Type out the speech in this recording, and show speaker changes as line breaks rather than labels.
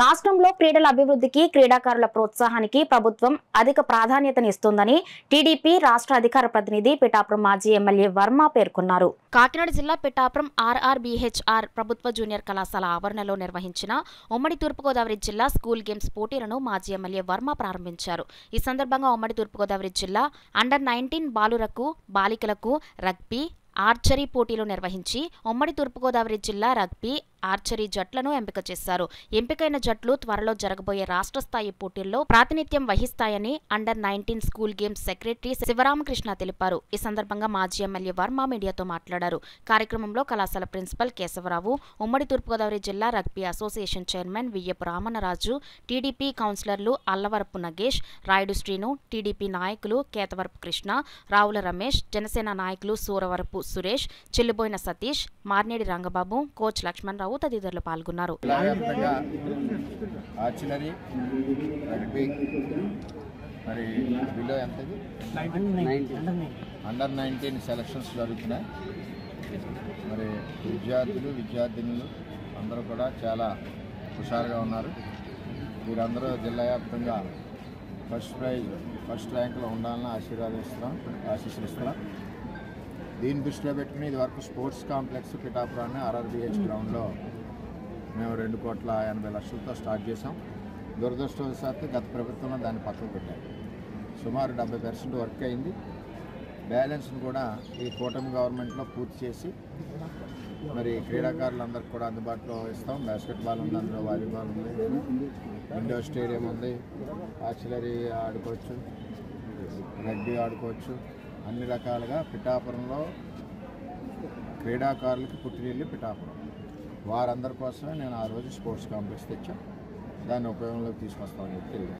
రాష్ట్రంలో క్రీడల అభివృద్ధికి క్రీడాకారుల ప్రోత్సాహానికి ప్రభుత్వం అధిక ప్రాధాన్యతనిస్తుందని టీడీపీ రాష్ట్ర అధికార ప్రతినిధి పిఠాపురం మాజీ ఎమ్మెల్యే వర్మ పేర్కొన్నారు. కాకినాడ జిల్లా పిఠాపురం ఆర్ఆర్బీహెచ్ఆర్ ప్రభుత్వ జూనియర్ కళాశాల ఆవరణలో నిర్వహించిన ఉమ్మడి తూర్పుగోదావరి జిల్లా స్కూల్ గేమ్స్ పోటీలను మాజీ ఎమ్మెల్యే వర్మ ప్రారంభించారు. ఈ సందర్భంగా ఉమ్మడి తూర్పుగోదావరి జిల్లా అండర్-19 బాలురకు బాలికలకు రగ్బీ ఆర్చరీ పోటీలు నిర్వహించి ఉమ్మడి తూర్పుగోదావరి జిల్లా రగ్బీ ఆర్చరీ జట్లను ఎంపిక చేశారు. ఎంపికైన జట్లు త్వరలో జరగబోయే రాష్ట్ర స్థాయి పోటీల్లో ప్రాతినిధ్యం వహిస్తాయని under nineteen school games secretary Sivaramakrishna తెలిపారు. ఈ సందర్భంగా మాజీ ఎమ్మెల్యే వర్మ మీడియాతో మాట్లాడారు. కార్యక్రమంలో కళాశాల ప్రిన్సిపల్ కేశవరావు, ఉమ్మడి తూర్పుగోదావరి జిల్లా rugby association chairman Viyyapu Ramannaraju, TDP కౌన్సిలర్లు అల్లవరపు నగేష్, రాయుడు శ్రీను, టీడీపీ నాయకులు కేతవరపు కృష్ణ, రావుల రమేష్, జనసేన నాయకులు సూరవరపు సురేష్, చెల్లిబోయిన సతీష్, మార్నేడి రంగబాబు, కోచ్ లక్ష్మణరావు తదితరులు పాల్గొన్నారు.
అండర్-19 సెలక్షన్స్ జరుగుతున్నాయి. మరి విద్యార్థినులు అందరూ కూడా చాలా హుషారుగా ఉన్నారు. వీరందరూ జిల్లా వ్యాప్తంగా ఫస్ట్ ర్యాంక్లో ఉండాలని ఆశీస్సులు. దీన్ని దృష్టిలో పెట్టుకుని ఇదివరకు స్పోర్ట్స్ కాంప్లెక్స్ పిఠాపురాన్ని ఆర్ఆర్బీహెచ్ గ్రౌండ్లో మేము 2,80,00,000తో స్టార్ట్ చేసాం. దురదృష్టవశాత్తు గత ప్రభుత్వంలో దాన్ని పక్కకు పెట్టారు. సుమారు 70% వర్క్ అయింది. బ్యాలెన్స్ను కూడా ఈ కూటమి గవర్నమెంట్లో పూర్తి చేసి మరి క్రీడాకారులందరికీ కూడా అందుబాటులో ఇస్తాం. బాస్కెట్బాల్ ఉంది, అందులో వాలీబాల్ ఉంది, ఇండోర్ స్టేడియం ఉంది, ఆర్చరీ ఆడుకోవచ్చు, రగ్బీ ఆడుకోవచ్చు. అన్ని రకాలుగా పిఠాపురంలో క్రీడాకారులకి పుట్టినిల్లు పిఠాపురం. వారందరి కోసమే నేను ఆ రోజు స్పోర్ట్స్ కాంప్లెక్స్ తెచ్చాను. దాన్ని ఉపయోగంలోకి తీసుకొస్తామని చెప్పి